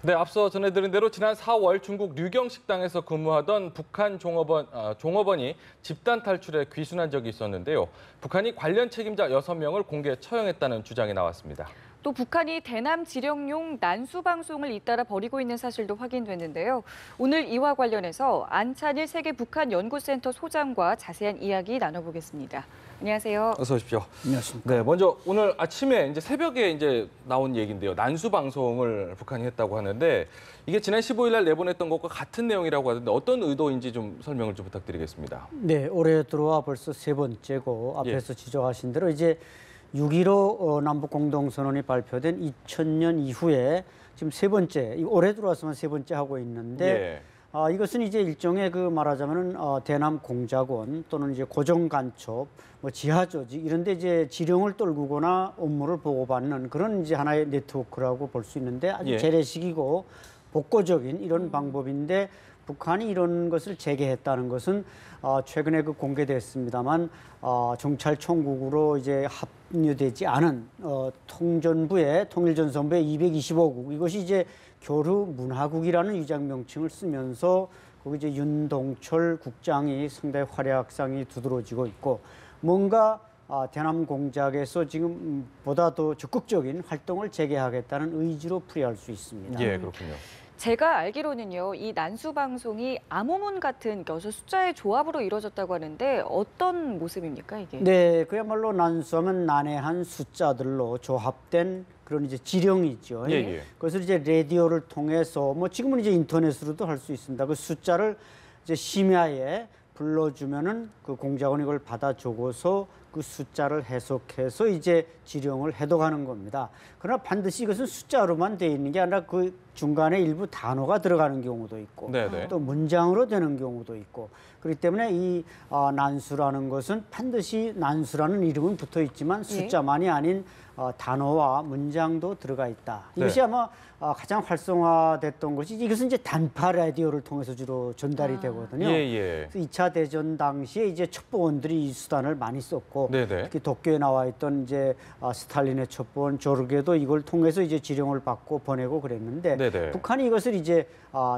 네, 앞서 전해드린 대로 지난 4월 중국 류경 식당에서 근무하던 북한 종업원이 집단 탈출에 귀순한 적이 있었는데요. 북한이 관련 책임자 6명을 공개 처형했다는 주장이 나왔습니다. 또 북한이 대남 지령용 난수 방송을 잇따라 벌이고 있는 사실도 확인됐는데요. 오늘 이와 관련해서 안찬일 세계 북한 연구센터 소장과 자세한 이야기 나눠보겠습니다. 안녕하세요. 어서 오십시오. 안녕하십니까. 네, 먼저 오늘 아침에 새벽에 나온 얘기인데요. 난수 방송을 북한이 했다고 하는데 이게 지난 15일 날 내보냈던 것과 같은 내용이라고 하던데 어떤 의도인지 좀 설명을 좀 부탁드리겠습니다. 네, 올해 들어와 벌써 세 번째고 앞에서 지적하신 대로 이제 6.15 남북 공동선언이 발표된 2000년 이후에 지금 세 번째, 올해 들어와서만 세 번째 하고 있는데 이것은 이제 일종의 말하자면은 대남 공작원 또는 이제 고정 간첩, 지하 조직 이런데 이제 지령을 떨구거나 업무를 보고받는 그런 이제 하나의 네트워크라고 볼 수 있는데 아주 재래식이고 복고적인 이런 방법인데 북한이 이런 것을 재개했다는 것은 최근에 공개됐습니다만 정찰총국으로 이제 합류되지 않은 통전부의 통일전선부의 225국 이것이 이제 교류 문화국이라는 위장 명칭을 쓰면서 거기 이제 윤동철 국장이 상당히 활약상이 두드러지고 있고 뭔가 대남 공작에서 지금 보다 더 적극적인 활동을 재개하겠다는 의지로 풀이할 수 있습니다. 예, 그렇군요. 제가 알기로는요, 이 난수 방송이 암호문 같은 여섯 숫자의 조합으로 이루어졌다고 하는데 어떤 모습입니까, 이게? 네, 그야말로 난수하면 난해한 숫자들로 조합된 그런 이제 지령이죠. 그것을 이제 라디오를 통해서 지금은 이제 인터넷으로도 할 수 있습니다. 그 숫자를 이제 심야에 불러주면은 그 공작원이 이걸 받아 적어서 그 숫자를 해석해서 이제 지령을 해독하는 겁니다. 그러나 반드시 이것은 숫자로만 돼 있는 게 아니라 그 중간에 일부 단어가 들어가는 경우도 있고 또 문장으로 되는 경우도 있고 그렇기 때문에 이 난수라는 것은 반드시 난수라는 이름은 붙어 있지만 숫자만이 아닌 단어와 문장도 들어가 있다. 이것이 아마 가장 활성화됐던 것이 이것은 이제 단파 라디오를 통해서 주로 전달이 되거든요. 그래서 2차 대전 당시에 이제 첩보원들이 이 수단을 많이 썼고 특히 도쿄에 나와 있던 이제 스탈린의 첩보원 조르게도 이걸 통해서 이제 지령을 받고 보내고 그랬는데 북한이 이것을 이제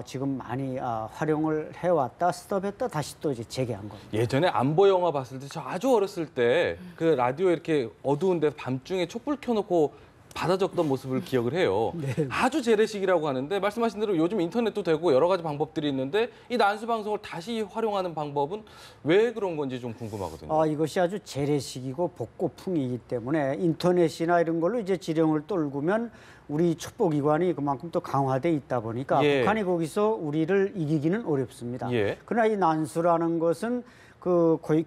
지금 많이 활용을 해왔다, 스톱했다, 다시 또 이제 재개한 겁니다. 예전에 안보 영화 봤을 때 저 아주 어렸을 때 그 라디오 이렇게 어두운 데 밤중에 촛불 켜놓고 받아 적던 모습을 기억을 해요. 아주 재래식이라고 하는데 말씀하신 대로 요즘 인터넷도 되고 여러 가지 방법들이 있는데 이 난수 방송을 다시 활용하는 방법은 왜 그런 건지 좀 궁금하거든요. 이것이 아주 재래식이고 복고풍이기 때문에 인터넷이나 이런 걸로 이제 지령을 떨구면 우리 첩보기관이 그만큼 또 강화돼 있다 보니까 북한이 거기서 우리를 이기기는 어렵습니다. 그러나 이 난수라는 것은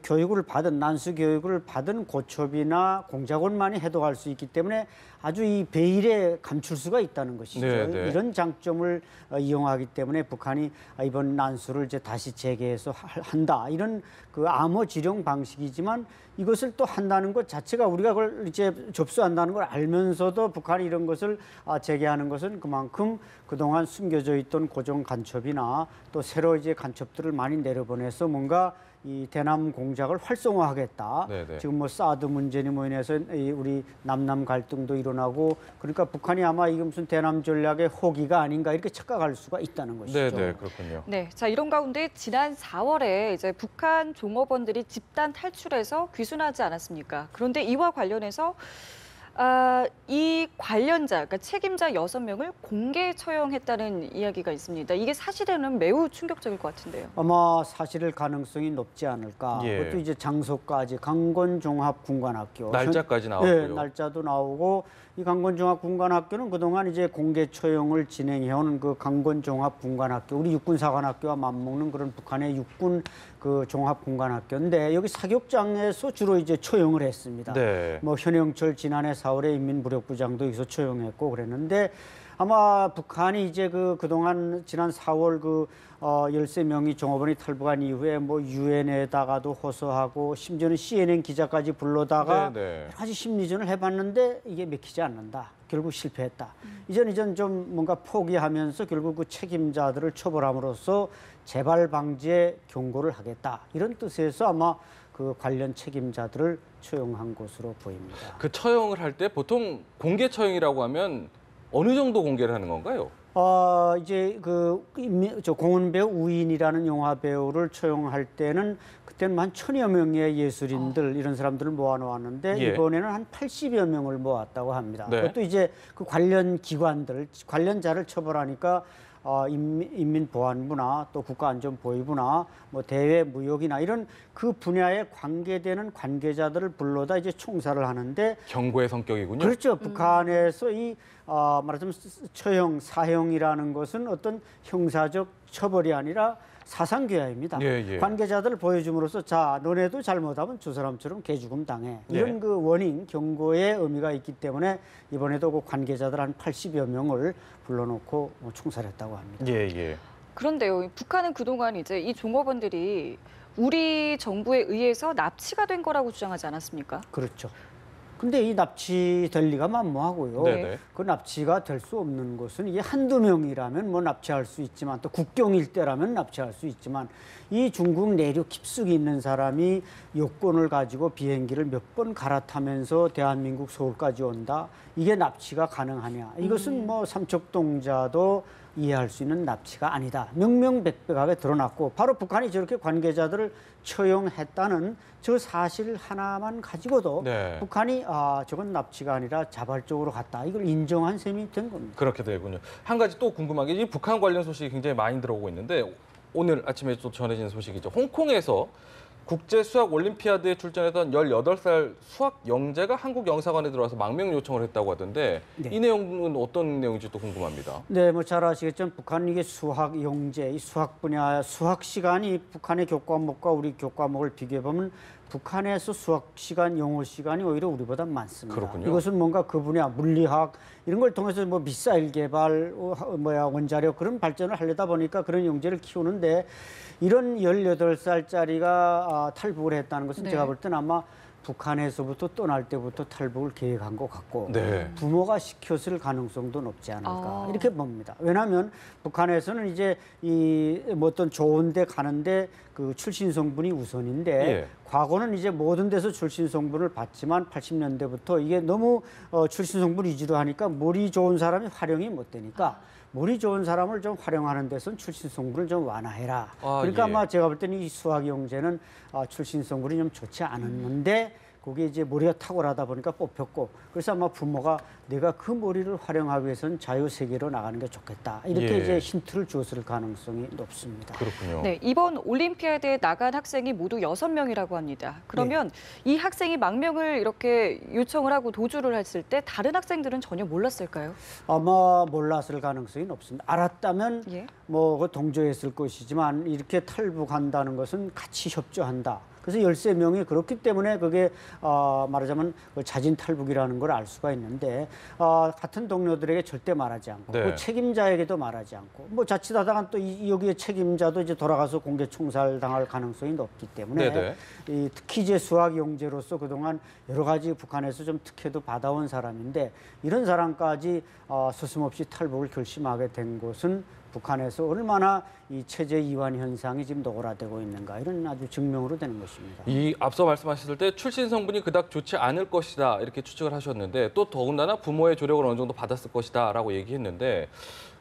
교육을 받은 난수 교육을 받은 고첩이나 공작원만이 해독할 수 있기 때문에 아주 이 베일에 감출 수가 있다는 것이죠. 이런 장점을 이용하기 때문에 북한이 이번 난수를 이제 다시 재개해서 한다. 이런 암호 지령 방식이지만 이것을 또 한다는 것 자체가 우리가 그걸 이제 접수한다는 걸 알면서도 북한이 이런 것을 재개하는 것은 그만큼 그동안 숨겨져 있던 고정 간첩이나 또 새로 이제 간첩들을 많이 내려보내서 뭔가 이 대남 공작을 활성화하겠다. 지금 사드 문제니 인해서 우리 남남 갈등도 일어나고 그러니까 북한이 아마 이게 무슨 대남 전략의 호기가 아닌가 이렇게 착각할 수가 있다는 것이죠. 그렇군요. 자, 이런 가운데 지난 4월에 이제 북한 종업원들이 집단 탈출해서 귀순하지 않았습니까? 그런데 이와 관련해서 이 관련자, 그러니까 책임자 6명을 공개 처형했다는 이야기가 있습니다. 이게 사실에는 매우 충격적일 것 같은데요. 아마 사실일 가능성이 높지 않을까. 그것도 이제 장소까지 강건종합군관학교. 날짜까지 나왔고요. 날짜도 나오고 이 강건종합군관학교는 그동안 이제 공개 처형을 진행해오는 그 강건종합군관학교, 우리 육군사관학교와 맞먹는 그런 북한의 육군 종합군관학교인데 여기 사격장에서 주로 이제 처형을 했습니다. 현영철 지난해 4월에 인민무력부장도 여기서 처형했고 그랬는데 아마 북한이 이제 그동안 지난 4월 13명이 종업원이 탈북한 이후에 유엔에다가도 호소하고 심지어는 CNN 기자까지 불러다가 여러 가지 심리전을 해봤는데 이게 맥히지 않는다. 결국 실패했다. 이전 좀 뭔가 포기하면서 결국 그 책임자들을 처벌함으로써 재발 방지에 경고를 하겠다. 이런 뜻에서 아마 그 관련 책임자들을 처형한 것으로 보입니다. 그 처형을 할 때 보통 공개 처형이라고 하면 어느 정도 공개를 하는 건가요? 이제 저 공은 배우 우인이라는 영화 배우를 처용할 때는 그때는 한 1000여 명의 예술인들 이런 사람들을 모아놓았는데 예. 이번에는 한 80여 명을 모았다고 합니다. 네. 그것도 이제 그 관련 기관들, 관련자를 처벌하니까 인민보안부나 또 국가안전보위부나 뭐 대외 무역이나 이런 그 분야에 관계되는 관계자들을 불러다 이제 총사를 하는데 경고의 성격이군요. 그렇죠. 북한에서 이 말하자면 처형, 사형이라는 것은 어떤 형사적 처벌이 아니라 사상교화입니다. 예, 예. 관계자들을 보여줌으로써 자, 너네도 잘못하면 저 사람처럼 개죽음 당해. 이런 네. 그 워닝, 경고의 의미가 있기 때문에 이번에도 그 관계자들 한 80여 명을 불러놓고 총살했다고 합니다. 예, 예. 그런데요, 북한은 그동안 이제 이 종업원들이 우리 정부에 의해서 납치가 된 거라고 주장하지 않았습니까? 그렇죠. 근데 이 납치될 리가 만무하고요. 네네. 그 납치가 될 수 없는 것은 이게 한두 명이라면 뭐 납치할 수 있지만 또 국경 일대라면 납치할 수 있지만 이 중국 내륙 깊숙이 있는 사람이 여권을 가지고 비행기를 몇 번 갈아타면서 대한민국 서울까지 온다. 이게 납치가 가능하냐. 이것은 뭐 삼척동자도 이해할 수 있는 납치가 아니다. 명명백백하게 드러났고 바로 북한이 저렇게 관계자들을 처형했다는 저 사실 하나만 가지고도 네. 북한이 저건 납치가 아니라 자발적으로 갔다. 이걸 인정한 셈이 된 겁니다. 그렇게 되군요. 한 가지 또 궁금한 게 이 북한 관련 소식이 굉장히 많이 들어오고 있는데 오늘 아침에 또 전해진 소식이죠. 홍콩에서 국제 수학 올림피아드에 출전했던 18살 수학 영재가 한국 영사관에 들어와서 망명 요청을 했다고 하던데 네. 이 내용은 어떤 내용인지 또 궁금합니다. 네, 뭐 잘 아시겠지만 북한 이게 수학 영재, 이 수학 분야 수학 시간이 북한의 교과목과 우리 교과목을 비교해 보면 북한에서 수학 시간, 영어 시간이 오히려 우리보다 많습니다. 그렇군요. 이것은 뭔가 그 분야 물리학 이런 걸 통해서 뭐 미사일 개발, 원자력 그런 발전을 하려다 보니까 그런 영재를 키우는데 이런 18살짜리가 탈북을 했다는 것은 네. 제가 볼 때는 아마 북한에서부터 떠날 때부터 탈북을 계획한 것 같고 네. 부모가 시켰을 가능성도 높지 않을까 이렇게 봅니다. 왜냐하면 북한에서는 이제 이 뭐 어떤 좋은 데 가는데 그 출신 성분이 우선인데 예. 과거는 이제 모든 데서 출신 성분을 받지만 80년대부터 이게 너무 출신 성분 위주로 하니까 머리 좋은 사람이 활용이 못 되니까 머리 좋은 사람을 좀 활용하는 데선 출신 성분을 좀 완화해라. 그러니까 예. 아마 제가 볼 때는 이 수학 영재는 출신 성분이 좀 좋지 않았는데 거기에 이제 머리가 탁월하다 보니까 뽑혔고 그래서 아마 부모가 내가 그 머리를 활용하기 위해서는 자유 세계로 나가는 게 좋겠다. 이렇게 예. 이제 힌트를 줬을 가능성이 높습니다. 그렇군요. 네, 이번 올림피아드에 나간 학생이 모두 6명이라고 합니다. 그러면 이 학생이 망명을 이렇게 요청을 하고 도주를 했을 때 다른 학생들은 전혀 몰랐을까요? 아마 몰랐을 가능성이 높습니다. 알았다면 예. 뭐 동조했을 것이지만 이렇게 탈북한다는 것은 같이 협조한다. 그래서 13명이 그렇기 때문에 그게 말하자면 그 자진 탈북이라는 걸 알 수가 있는데 같은 동료들에게 절대 말하지 않고 네. 그 책임자에게도 말하지 않고 뭐 자칫하다가 또 여기에 책임자도 이제 돌아가서 공개 총살 당할 가능성이 높기 때문에 네네. 특히 이제 수학 영재로서 그동안 여러 가지 북한에서 좀 특혜도 받아온 사람인데 이런 사람까지 서슴없이 탈북을 결심하게 된 것은 북한에서 얼마나 이 체제 이완 현상이 지금 노골화되고 있는가 이런 아주 증명으로 되는 것입니다. 이 앞서 말씀하셨을 때 출신 성분이 그닥 좋지 않을 것이다 이렇게 추측을 하셨는데 또 더군다나 부모의 조력을 어느 정도 받았을 것이다라고 얘기했는데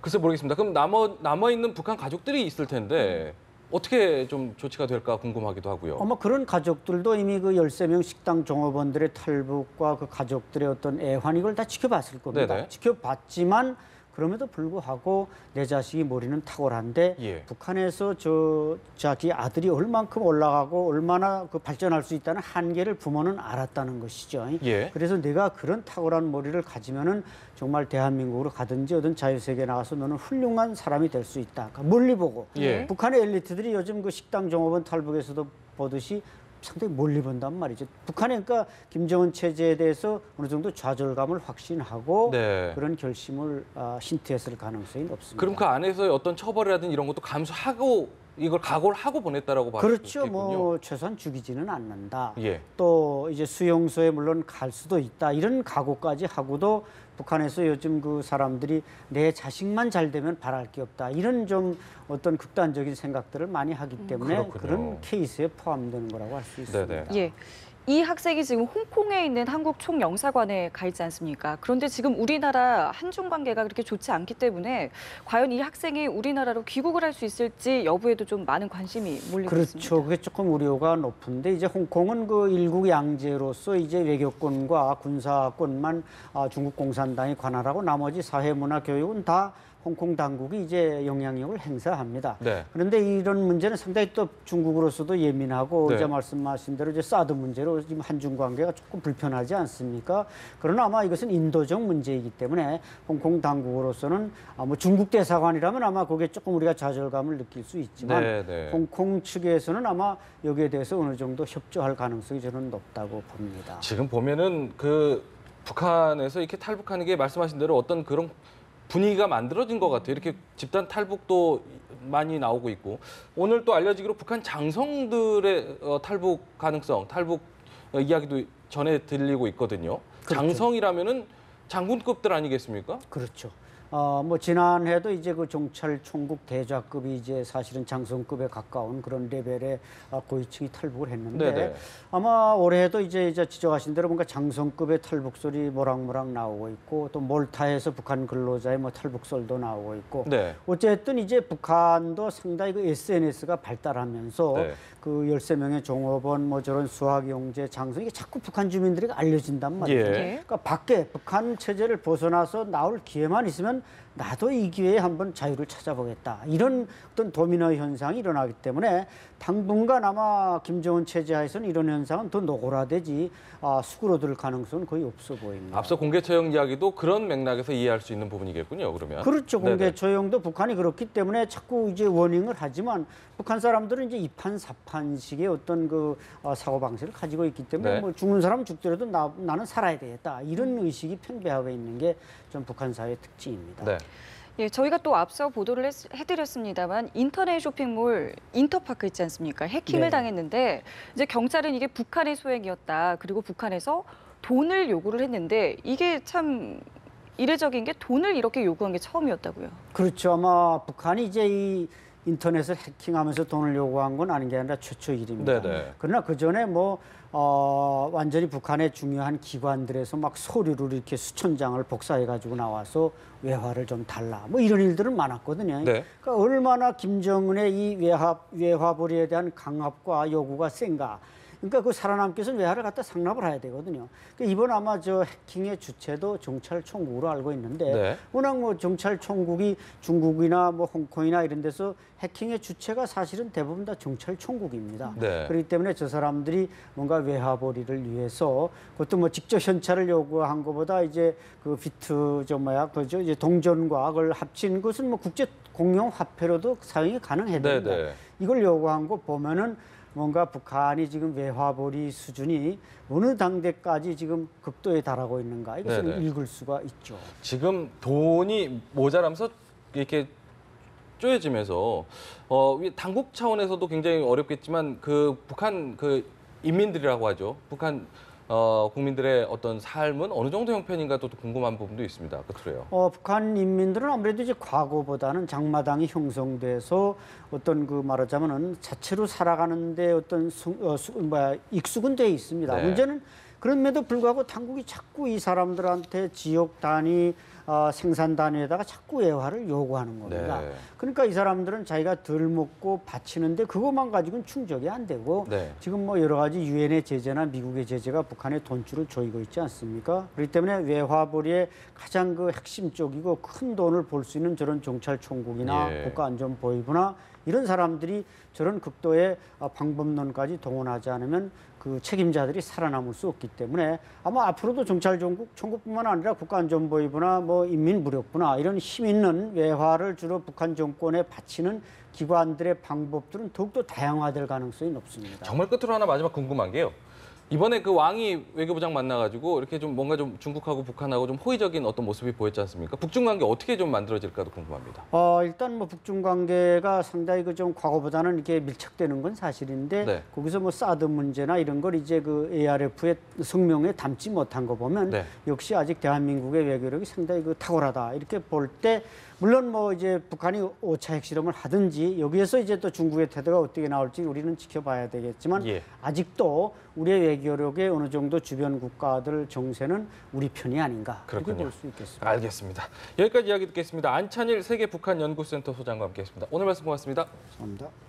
글쎄 모르겠습니다. 그럼 남아 있는 북한 가족들이 있을 텐데 어떻게 좀 조치가 될까 궁금하기도 하고요. 아마 그런 가족들도 이미 그 13명 식당 종업원들의 탈북과 그 가족들의 어떤 애환 이걸 다 지켜봤을 겁니다. 네네. 지켜봤지만 그럼에도 불구하고 내 자식이 머리는 탁월한데 예. 북한에서 자기 아들이 얼만큼 올라가고 얼마나 그 발전할 수 있다는 한계를 부모는 알았다는 것이죠. 예. 그래서 내가 그런 탁월한 머리를 가지면은 정말 대한민국으로 가든지 어떤 자유세계에 나가서 너는 훌륭한 사람이 될 수 있다. 그러니까 멀리 보고 예. 북한의 엘리트들이 요즘 그 식당 종업원 탈북에서도 보듯이 상당히 멀리 본단 말이죠. 북한의 그러니까 김정은 체제에 대해서 어느 정도 좌절감을 확신하고 네. 그런 결심을 힌트했을 가능성이 높습니다. 그럼 그 안에서 어떤 처벌이라든지 이런 것도 감수하고 이걸 각오를 하고 보냈다라고 봐도 그렇죠. 있겠군요. 뭐 최소한 죽이지는 않는다. 예. 또 이제 수용소에 물론 갈 수도 있다. 이런 각오까지 하고도 북한에서 요즘 그 사람들이 내 자식만 잘 되면 바랄 게 없다. 이런 좀 어떤 극단적인 생각들을 많이 하기 때문에 그렇군요. 그런 케이스에 포함되는 거라고 할 수 있습니다. 네네. 예. 이 학생이 지금 홍콩에 있는 한국 총영사관에 가 있지 않습니까? 그런데 지금 우리나라 한중 관계가 그렇게 좋지 않기 때문에 과연 이 학생이 우리나라로 귀국을 할 수 있을지 여부에도 좀 많은 관심이 몰리고 있습니다. 그렇죠. 그게 조금 우려가 높은데 이제 홍콩은 그 일국 양제로서 이제 외교권과 군사권만 중국 공산당이 관할하고 나머지 사회, 문화, 교육은 다 홍콩 당국이 이제 영향력을 행사합니다. 네. 그런데 이런 문제는 상당히 또 중국으로서도 예민하고 네. 이제 말씀하신 대로 이제 사드 문제로 지금 한중 관계가 조금 불편하지 않습니까? 그러나 아마 이것은 인도적 문제이기 때문에 홍콩 당국으로서는 뭐 중국 대사관이라면 아마 거기에 조금 우리가 좌절감을 느낄 수 있지만 네, 네. 홍콩 측에서는 아마 여기에 대해서 어느 정도 협조할 가능성이 저는 높다고 봅니다. 지금 보면은 그 북한에서 이렇게 탈북하는 게 말씀하신 대로 어떤 그런 분위기가 만들어진 것 같아요. 이렇게 집단 탈북도 많이 나오고 있고 오늘 또 알려지기로 북한 장성들의 탈북 가능성, 탈북 이야기도 전해 들리고 있거든요. 그렇죠. 장성이라면은 장군급들 아니겠습니까? 그렇죠. 뭐 지난해도 이제 그 종찰 총국 대좌급이 이제 사실은 장성급에 가까운 그런 레벨의 고위층이 탈북을 했는데 네네. 아마 올해도 이제 지적하신 대로 뭔가 장성급의 탈북설이 모락모락 나오고 있고 또 몰타에서 북한 근로자의 뭐 탈북설도 나오고 있고 네. 어쨌든 이제 북한도 상당히 그 SNS가 발달하면서 네. 그 13명의 종업원 뭐 저런 수학영재 장성 이게 자꾸 북한 주민들에게 알려진단 말이에요. 예. 그러니까 밖에 북한 체제를 벗어나서 나올 기회만 있으면 나도 이 기회에 한번 자유를 찾아보겠다. 이런 어떤 도미노 현상이 일어나기 때문에 당분간 아마 김정은 체제 하에서는 이런 현상은 더 노골화되지 수그러들 가능성은 거의 없어 보입니다. 앞서 공개 처형 이야기도 그런 맥락에서 이해할 수 있는 부분이겠군요. 그러면. 그렇죠. 공개 네네. 처형도 북한이 그렇기 때문에 자꾸 이제 워닝을 하지만 북한 사람들은 이제 이판사판식의 어떤 그 사고 방식을 가지고 있기 때문에 네. 뭐 죽는 사람 죽더라도 나는 살아야 되겠다. 이런 의식이 팽배하고 있는 게 좀 북한 사회의 특징입니다. 네. 예, 저희가 또 앞서 보도를 해드렸습니다만 인터넷 쇼핑몰 인터파크 있지 않습니까? 해킹을 네. 당했는데 이제 경찰은 이게 북한의 소행이었다. 그리고 북한에서 돈을 요구를 했는데 이게 참 이례적인 게 돈을 이렇게 요구한 게 처음이었다고요. 그렇죠. 아마 북한이 이제 이 인터넷을 해킹하면서 돈을 요구한 건 아닌 게 아니라 최초 일입니다. 네네. 그러나 그 전에 뭐 완전히 북한의 중요한 기관들에서 막 서류를 이렇게 수천 장을 복사해 가지고 나와서 외화를 좀 달라. 뭐 이런 일들은 많았거든요. 네. 그러니까 얼마나 김정은의 이 외화벌이에 대한 강압과 요구가 센가. 그러니까 그 살아남기 위해서는 외화를 갖다 상납을 해야 되거든요. 그러니까 이번 아마 저 해킹의 주체도 정찰 총국으로 알고 있는데 네. 워낙 뭐 정찰 총국이 중국이나 뭐 홍콩이나 이런 데서 해킹의 주체가 사실은 대부분 다 정찰 총국입니다. 네. 그렇기 때문에 저 사람들이 뭔가 외화벌이를 위해서 그것도 뭐 직접 현찰을 요구한 것보다 이제 그 비트 그죠 이제 동전과 그걸 합친 것은 뭐 국제 공용 화폐로도 사용이 가능해야 됩니다. 네네. 이걸 요구한 거 보면은 뭔가 북한이 지금 외화벌이 수준이 어느 당대까지 지금 극도에 달하고 있는가 이것을 네네. 읽을 수가 있죠. 지금 돈이 모자라면서 이렇게 쪼여지면서 당국 차원에서도 굉장히 어렵겠지만 그 북한 그 인민들이라고 하죠. 북한 국민들의 어떤 삶은 어느 정도 형편인가 또 궁금한 부분도 있습니다. 끝으로요. 북한 인민들은 아무래도 이제 과거보다는 장마당이 형성돼서 어떤 그 말하자면은 자체로 살아가는데 어떤 익숙은 돼 있습니다. 네. 문제는 그럼에도 불구하고 당국이 자꾸 이 사람들한테 지역 단위, 생산 단위에다가 자꾸 외화를 요구하는 겁니다. 네. 그러니까 이 사람들은 자기가 덜 먹고 바치는데 그것만 가지고는 충족이 안 되고 네. 지금 뭐 여러 가지 유엔의 제재나 미국의 제재가 북한의 돈줄을 조이고 있지 않습니까? 그렇기 때문에 외화벌이의 가장 그 핵심 쪽이고 큰 돈을 벌 수 있는 저런 정찰총국이나 예. 국가안전보위부나 이런 사람들이 저런 극도의 방법론까지 동원하지 않으면 그 책임자들이 살아남을 수 없기 때문에 아마 앞으로도 정찰총국뿐만 아니라 국가안전보위부나 뭐 인민무력부나 이런 힘 있는 외화를 주로 북한 정권에 바치는 기관들의 방법들은 더욱더 다양화될 가능성이 높습니다. 정말 끝으로 하나 마지막 궁금한 게요. 이번에 그 왕이 외교부장 만나가지고 이렇게 좀 뭔가 좀 중국하고 북한하고 좀 호의적인 어떤 모습이 보였지 않습니까? 북중 관계 어떻게 좀 만들어질까도 궁금합니다. 일단 뭐 북중 관계가 상당히 그 좀 과거보다는 이렇게 밀착되는 건 사실인데 네. 거기서 뭐 사드 문제나 이런 걸 이제 그 ARF의 성명에 담지 못한 거 보면 네. 역시 아직 대한민국의 외교력이 상당히 그 탁월하다 이렇게 볼 때 물론 뭐 이제 북한이 5차 핵실험을 하든지 여기에서 이제 또 중국의 태도가 어떻게 나올지 우리는 지켜봐야 되겠지만 예. 아직도 우리의 외교력의 어느 정도 주변 국가들 정세는 우리 편이 아닌가 이렇게 그렇군요. 볼 수 있겠습니다. 알겠습니다. 여기까지 이야기 듣겠습니다. 안찬일 세계 북한 연구센터 소장과 함께했습니다. 오늘 말씀 고맙습니다. 감사합니다.